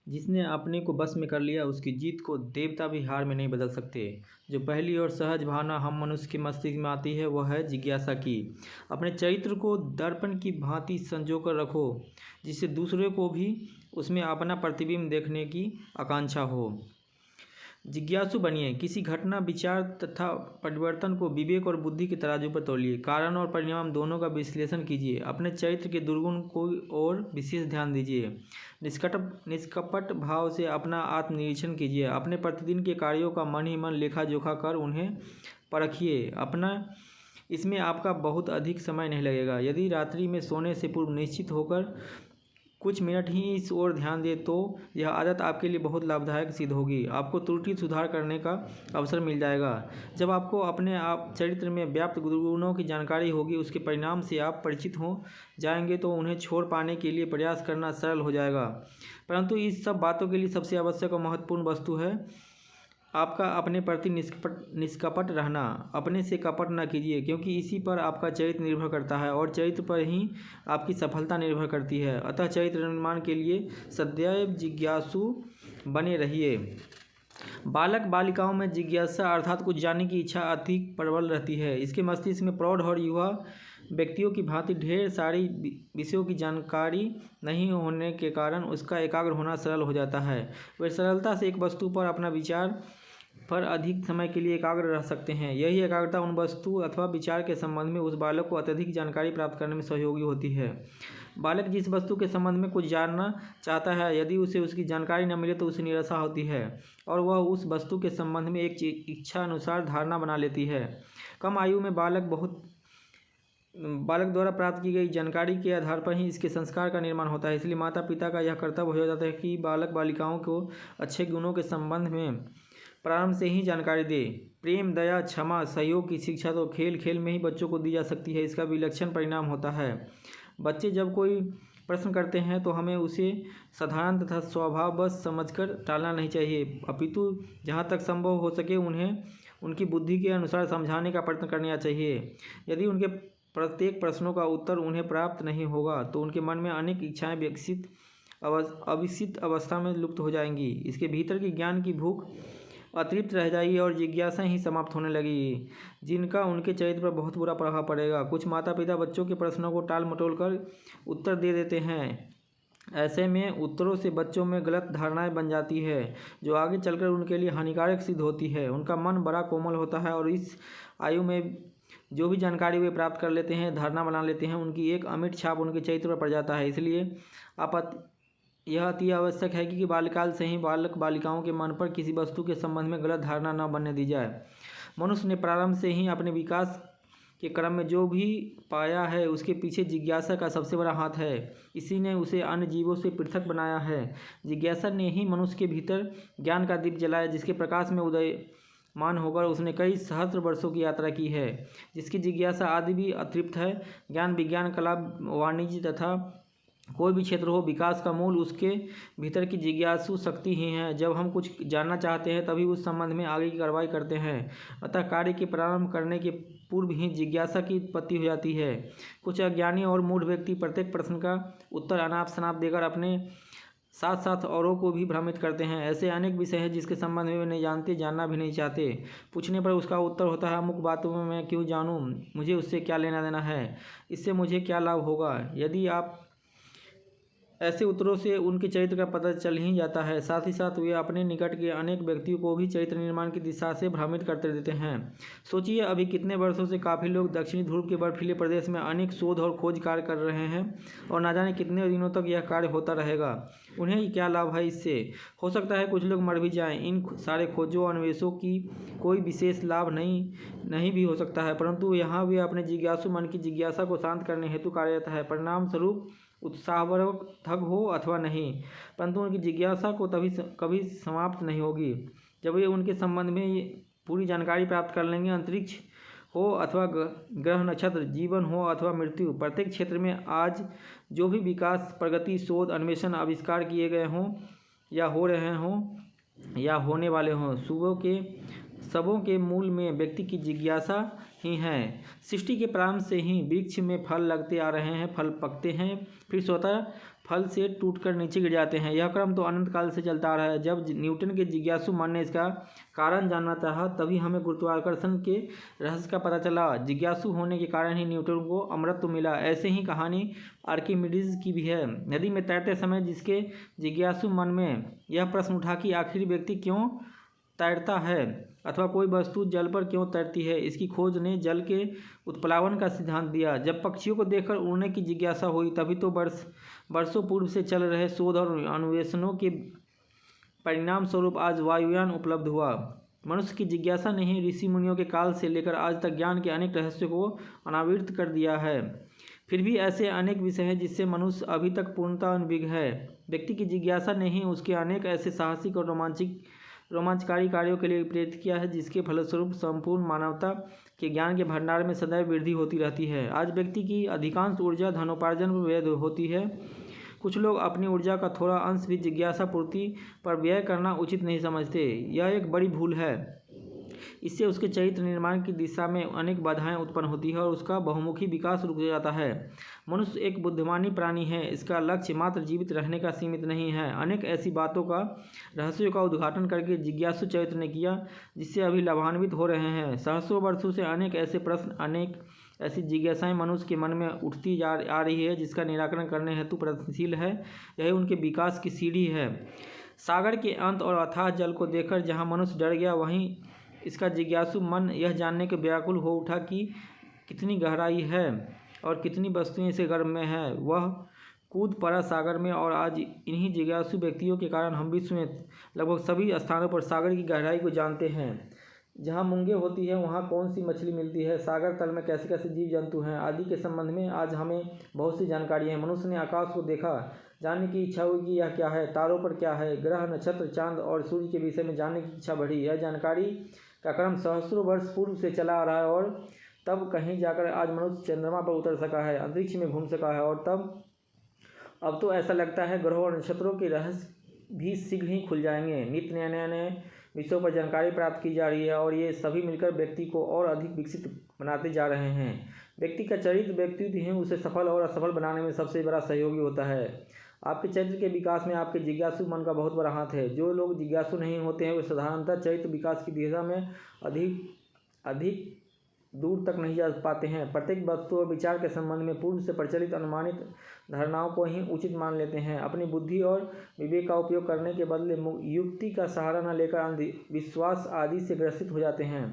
जिसने अपने को बस में कर लिया उसकी जीत को देवता भी हार में नहीं बदल सकते। जो पहली और सहज भावना हम मनुष्य के मस्तिष्क में आती है वह है जिज्ञासा की। अपने चरित्र को दर्पण की भांति संजोकर रखो, जिससे दूसरे को भी उसमें अपना प्रतिबिंब देखने की आकांक्षा हो। जिज्ञासु बनिए। किसी घटना, विचार तथा परिवर्तन को विवेक और बुद्धि के तराजू पर तौलिए। कारण और परिणाम दोनों का विश्लेषण कीजिए। अपने चरित्र के दुर्गुण को और विशेष ध्यान दीजिए। निष्कपट भाव से अपना आत्मनिरीक्षण कीजिए। अपने प्रतिदिन के कार्यों का मन ही मन लेखा जोखा कर उन्हें परखिए। इसमें आपका बहुत अधिक समय नहीं लगेगा। यदि रात्रि में सोने से पूर्व निश्चित होकर कुछ मिनट ही इस ओर ध्यान दे तो यह आदत आपके लिए बहुत लाभदायक सिद्ध होगी। आपको त्रुटि सुधार करने का अवसर मिल जाएगा। जब आपको अपने आप चरित्र में व्याप्त गुणों की जानकारी होगी, उसके परिणाम से आप परिचित हो जाएंगे तो उन्हें छोड़ पाने के लिए प्रयास करना सरल हो जाएगा। परंतु इस सब बातों के लिए सबसे आवश्यक और महत्वपूर्ण वस्तु है आपका अपने प्रति निष्कपट रहना। अपने से कपट न कीजिए, क्योंकि इसी पर आपका चरित्र निर्भर करता है और चरित्र पर ही आपकी सफलता निर्भर करती है। अतः चरित्र निर्माण के लिए सदैव जिज्ञासु बने रहिए। बालक बालिकाओं में जिज्ञासा अर्थात कुछ जानने की इच्छा अधिक प्रबल रहती है। इसके मस्तिष्क में प्रौढ़ और युवा व्यक्तियों की भांति ढेर सारी विषयों की जानकारी नहीं होने के कारण उसका एकाग्र होना सरल हो जाता है। वे सरलता से एक वस्तु पर अपना विचार पर अधिक समय के लिए एकाग्र रह सकते हैं। यही एकाग्रता उन वस्तु अथवा विचार के संबंध में उस बालक को अत्यधिक जानकारी प्राप्त करने में सहयोगी होती है। बालक जिस वस्तु के संबंध में कुछ जानना चाहता है, यदि उसे उसकी जानकारी न मिले तो उसे निराशा होती है और वह उस वस्तु के संबंध में एक इच्छा अनुसार धारणा बना लेती है। कम आयु में बालक द्वारा प्राप्त की गई जानकारी के आधार पर ही इसके संस्कार का निर्माण होता है। इसलिए माता पिता का यह कर्तव्य हो जाता है कि बालक बालिकाओं को अच्छे गुणों के संबंध में प्रारंभ से ही जानकारी दे। प्रेम, दया, क्षमा, सहयोग की शिक्षा तो खेल खेल में ही बच्चों को दी जा सकती है। इसका विलक्षण परिणाम होता है। बच्चे जब कोई प्रश्न करते हैं तो हमें उसे साधारण तथा स्वभाववश समझकर टालना नहीं चाहिए, अपितु जहाँ तक संभव हो सके उन्हें उनकी बुद्धि के अनुसार समझाने का प्रयत्न करना चाहिए। यदि उनके प्रत्येक प्रश्नों का उत्तर उन्हें प्राप्त नहीं होगा तो उनके मन में अनेक इच्छाएं अविकसित अवस्था में लुप्त हो जाएंगी। इसके भीतर की ज्ञान की भूख अतृप्त रह जाएगी और जिज्ञासा ही समाप्त होने लगेगी, जिनका उनके चरित्र पर बहुत बुरा प्रभाव पड़ेगा। कुछ माता पिता बच्चों के प्रश्नों को टाल मटोल कर उत्तर दे देते हैं। ऐसे में उत्तरों से बच्चों में गलत धारणाएं बन जाती है, जो आगे चलकर उनके लिए हानिकारक सिद्ध होती है। उनका मन बड़ा कोमल होता है और इस आयु में जो भी जानकारी वे प्राप्त कर लेते हैं, धारणा बना लेते हैं, उनकी एक अमिट छाप उनके चरित्र पर पड़ जाता है। इसलिए यह अति आवश्यक है कि बाल्यकाल से ही बालक बालिकाओं के मन पर किसी वस्तु के संबंध में गलत धारणा न बनने दी जाए। मनुष्य ने प्रारंभ से ही अपने विकास के क्रम में जो भी पाया है उसके पीछे जिज्ञासा का सबसे बड़ा हाथ है। इसी ने उसे अन्य जीवों से पृथक बनाया है। जिज्ञासा ने ही मनुष्य के भीतर ज्ञान का दीप जलाया, जिसके प्रकाश में उदयमान होकर उसने कई सहस्त्र वर्षों की यात्रा की है। जिसकी जिज्ञासा आदि भी अतृप्त है। ज्ञान, विज्ञान, कला, वाणिज्य तथा कोई भी क्षेत्र हो, विकास का मूल उसके भीतर की जिज्ञासु शक्ति ही है। जब हम कुछ जानना चाहते हैं तभी उस संबंध में आगे की कार्रवाई करते हैं। अतः कार्य के प्रारंभ करने के पूर्व ही जिज्ञासा की उत्पत्ति हो जाती है। कुछ अज्ञानी और मूढ़ व्यक्ति प्रत्येक प्रश्न का उत्तर अनाप शनाप देकर अपने साथ साथ औरों को भी भ्रमित करते हैं। ऐसे अनेक विषय हैं जिसके संबंध में वे नहीं जानते, जानना भी नहीं चाहते। पूछने पर उसका उत्तर होता है, अमुक बातों में मैं क्यों जानूं, मुझे उससे क्या लेना देना है, इससे मुझे क्या लाभ होगा। यदि आप ऐसे उत्तरों से उनके चरित्र का पता चल ही जाता है। साथ ही साथ वे अपने निकट के अनेक व्यक्तियों को भी चरित्र निर्माण की दिशा से भ्रमित करते देते हैं। सोचिए, अभी कितने वर्षों से काफ़ी लोग दक्षिणी ध्रुव के बर्फीले प्रदेश में अनेक शोध और खोज कार्य कर रहे हैं और ना जाने कितने दिनों तक यह कार्य होता रहेगा। उन्हें क्या लाभ है इससे? हो सकता है कुछ लोग मर भी जाएं। इन सारे खोजों अन्वेषों की कोई विशेष लाभ नहीं भी हो सकता है, परंतु यहाँ वे अपने जिज्ञासु मन की जिज्ञासा को शांत करने हेतु कार्यरत है। परिणाम स्वरूप उत्साहवर्धक हो अथवा नहीं, परंतु उनकी जिज्ञासा को कभी समाप्त नहीं होगी। जब वे उनके संबंध में पूरी जानकारी प्राप्त कर लेंगे, अंतरिक्ष हो अथवा ग्रह नक्षत्र, जीवन हो अथवा मृत्यु, प्रत्येक क्षेत्र में आज जो भी विकास, प्रगति, शोध, अन्वेषण, आविष्कार किए गए हों या हो रहे हों या होने वाले हों, सबों के मूल में व्यक्ति की जिज्ञासा ही है। सृष्टि के प्रारंभ से ही वृक्ष में फल लगते आ रहे हैं, फल पकते हैं, फिर स्वतः फल से टूटकर नीचे गिर जाते हैं। यह क्रम तो अनंत काल से चलता आ रहा है। जब न्यूटन के जिज्ञासु मन ने इसका कारण जानना चाहा तभी हमें गुरुत्वाकर्षण के रहस्य का पता चला। जिज्ञासु होने के कारण ही न्यूटन को अमरत्व मिला। ऐसे ही कहानी आर्किमिडीज की भी है। नदी में तैरते समय जिसके जिज्ञासु मन में यह प्रश्न उठा कि आखिर व्यक्ति क्यों तैरता है अथवा कोई वस्तु जल पर क्यों तैरती है, इसकी खोज ने जल के उत्प्लावन का सिद्धांत दिया। जब पक्षियों को देखकर उड़ने की जिज्ञासा हुई तभी तो वर्षों पूर्व से चल रहे शोध और अन्वेषणों के परिणाम स्वरूप आज वायुयान उपलब्ध हुआ। मनुष्य की जिज्ञासा ने ही ऋषि मुनियों के काल से लेकर आज तक ज्ञान के अनेक रहस्यों को अनावृत कर दिया है। फिर भी ऐसे अनेक विषय हैं जिससे मनुष्य अभी तक पूर्णतः अनभिज्ञ है। व्यक्ति की जिज्ञासा ने ही उसके अनेक ऐसे साहसिक और रोमांचकारी कार्यों के लिए प्रेरित किया है जिसके फलस्वरूप संपूर्ण मानवता के ज्ञान के भंडार में सदैव वृद्धि होती रहती है। आज व्यक्ति की अधिकांश ऊर्जा धनोपार्जन पर व्यय होती है। कुछ लोग अपनी ऊर्जा का थोड़ा अंश भी जिज्ञासा पूर्ति पर व्यय करना उचित नहीं समझते। यह एक बड़ी भूल है। इससे उसके चरित्र निर्माण की दिशा में अनेक बाधाएं उत्पन्न होती है और उसका बहुमुखी विकास रुक जाता है। मनुष्य एक बुद्धिमानी प्राणी है। इसका लक्ष्य मात्र जीवित रहने का सीमित नहीं है। अनेक ऐसी बातों का रहस्यों का उद्घाटन करके जिज्ञासु चरित्र ने किया जिससे अभी लाभान्वित हो रहे हैं। सहस्रों वर्षों से अनेक ऐसे प्रश्न, अनेक ऐसी जिज्ञासाएं मनुष्य के मन में उठती आ रही है जिसका निराकरण करने हेतु प्रयत्नशील है। यही उनके विकास की सीढ़ी है। सागर के अंत और अथाह जल को देखकर जहाँ मनुष्य डर गया वहीं इसका जिज्ञासु मन यह जानने के व्याकुल हो उठा कि कितनी गहराई है और कितनी वस्तुएं इसे गर्भ में है। वह कूद पड़ा सागर में और आज इन्हीं जिज्ञासु व्यक्तियों के कारण हम विश्व में लगभग सभी स्थानों पर सागर की गहराई को जानते हैं। जहाँ मूंगे होती है वहाँ कौन सी मछली मिलती है, सागर तल में कैसे कैसे जीव जंतु हैं आदि के संबंध में आज हमें बहुत सी जानकारी है। मनुष्य ने आकाश को देखा, जानने की इच्छा हुई कि यह क्या है, तारों पर क्या है, ग्रह नक्षत्र चांद और सूर्य के विषय में जानने की इच्छा बढ़ी। यह जानकारी का क्रम सहस्रों वर्ष पूर्व से चला आ रहा है और तब कहीं जाकर आज मनुष्य चंद्रमा पर उतर सका है, अंतरिक्ष में घूम सका है और अब तो ऐसा लगता है ग्रहों और नक्षत्रों के रहस्य भी शीघ्र ही खुल जाएंगे। नित्य नए विषयों पर जानकारी प्राप्त की जा रही है और ये सभी मिलकर व्यक्ति को और अधिक विकसित बनाते जा रहे हैं। व्यक्ति का चरित्र व्यक्तित्व ही उसे सफल और असफल बनाने में सबसे बड़ा सहयोगी होता है। आपके चरित्र के विकास में आपके जिज्ञासु मन का बहुत बड़ा हाथ है। जो लोग जिज्ञासु नहीं होते हैं वे साधारणतः चरित्र विकास की दिशा में अधिक दूर तक नहीं जा पाते हैं। प्रत्येक वस्तु और विचार के संबंध में पूर्व से प्रचलित अनुमानित धारणाओं को ही उचित मान लेते हैं। अपनी बुद्धि और विवेक का उपयोग करने के बदले युक्ति का सहारा न लेकर अंधविश्वास आदि से ग्रसित हो जाते हैं।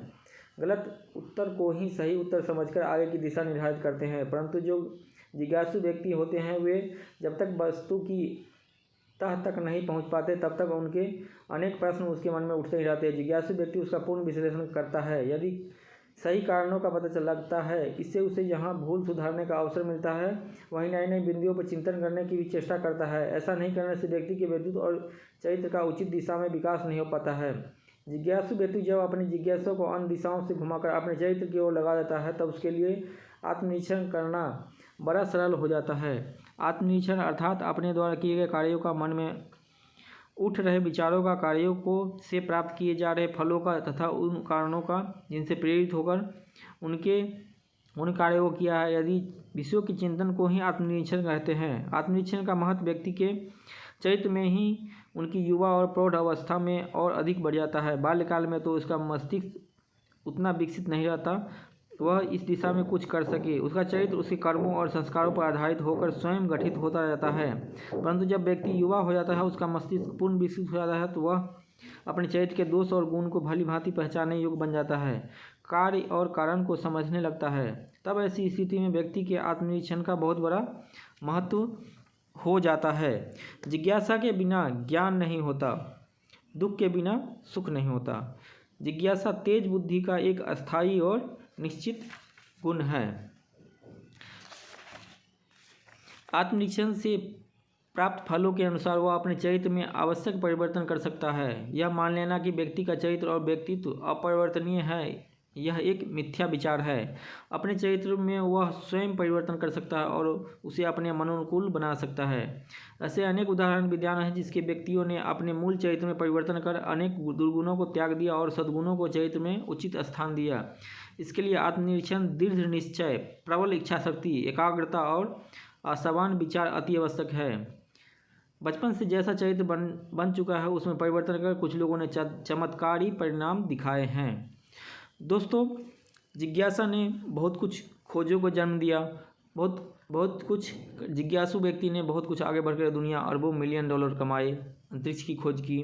गलत उत्तर को ही सही उत्तर समझकर आगे की दिशा निर्धारित करते हैं। परंतु जो जिज्ञासु व्यक्ति होते हैं वे जब तक वस्तु की तह तक नहीं पहुंच पाते तब तक उनके अनेक प्रश्न उसके मन में उठते ही रहते हैं। जिज्ञासु व्यक्ति उसका पूर्ण विश्लेषण करता है। यदि सही कारणों का पता लगता है, इससे उसे जहां भूल सुधारने का अवसर मिलता है वहीं नई नई बिंदुओं पर चिंतन करने की भी चेष्टा करता है। ऐसा नहीं करने से व्यक्ति के व्यक्तित्व और चरित्र का उचित दिशा में विकास नहीं हो पाता है। जिज्ञासु व्यक्ति जब अपनी जिज्ञासा को अन्य दिशाओं से घुमाकर अपने चरित्र की ओर लगा देता है तब उसके लिए आत्मनिरीक्षण करना बड़ा सरल हो जाता है। आत्मनिरीक्षण अर्थात अपने द्वारा किए गए कार्यों का, मन में उठ रहे विचारों का, कार्यों को से प्राप्त किए जा रहे फलों का तथा उन कारणों का जिनसे प्रेरित होकर उन कार्यों को किया है। यदि विषयों के चिंतन को ही आत्मनिरीक्षण कहते हैं। आत्मनिरीक्षण का महत्व व्यक्ति के चरित्र में ही उनकी युवा और प्रौढ़ अवस्था में और अधिक बढ़ जाता है। बाल्यकाल में तो उसका मस्तिष्क उतना विकसित नहीं रहता वह इस दिशा में कुछ कर सके। उसका चरित्र उसके कर्मों और संस्कारों पर आधारित होकर स्वयं गठित होता रहता है। परंतु जब व्यक्ति युवा हो जाता है, उसका मस्तिष्क पूर्ण विकसित हो जाता है तो वह अपने चरित्र के दोष और गुण को भली भांति पहचानने योग्य बन जाता है, कार्य और कारण को समझने लगता है। तब ऐसी स्थिति में व्यक्ति के आत्मनिरीक्षण का बहुत बड़ा महत्व हो जाता है। जिज्ञासा के बिना ज्ञान नहीं होता, दुख के बिना सुख नहीं होता। जिज्ञासा तेज बुद्धि का एक अस्थायी और निश्चित गुण है। आत्मनिरीक्षण से प्राप्त फलों के अनुसार वह अपने चरित्र में आवश्यक परिवर्तन कर सकता है। यह मान लेना कि व्यक्ति का चरित्र और व्यक्तित्व अपरिवर्तनीय है, यह एक मिथ्या विचार है। अपने चरित्र में वह स्वयं परिवर्तन कर सकता है और उसे अपने मनोनुकूल बना सकता है। ऐसे अनेक उदाहरण विद्यमान हैं जिसके व्यक्तियों ने अपने मूल चरित्र में परिवर्तन कर अनेक दुर्गुणों को त्याग दिया और सद्गुणों को चरित्र में उचित स्थान दिया। इसके लिए आत्मनिरीक्षण, दृढ़ निश्चय, प्रबल इच्छाशक्ति, एकाग्रता और असामान्य विचार अति आवश्यक है। बचपन से जैसा चरित्र बन चुका है उसमें परिवर्तन कर कुछ लोगों ने चमत्कारी परिणाम दिखाए हैं। दोस्तों, जिज्ञासा ने बहुत कुछ खोजों को जन्म दिया। बहुत कुछ जिज्ञासु व्यक्ति ने बहुत कुछ आगे बढ़कर दुनिया अरबों मिलियन डॉलर कमाए, अंतरिक्ष की खोज की।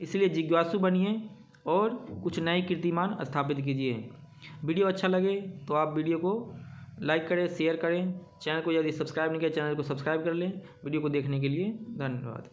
इसलिए जिज्ञासु बनिए और कुछ नए कीर्तिमान स्थापित कीजिए। वीडियो अच्छा लगे तो आप वीडियो को लाइक करें, शेयर करें। चैनल को यदि सब्सक्राइब नहीं किया, चैनल को सब्सक्राइब कर लें। वीडियो को देखने के लिए धन्यवाद।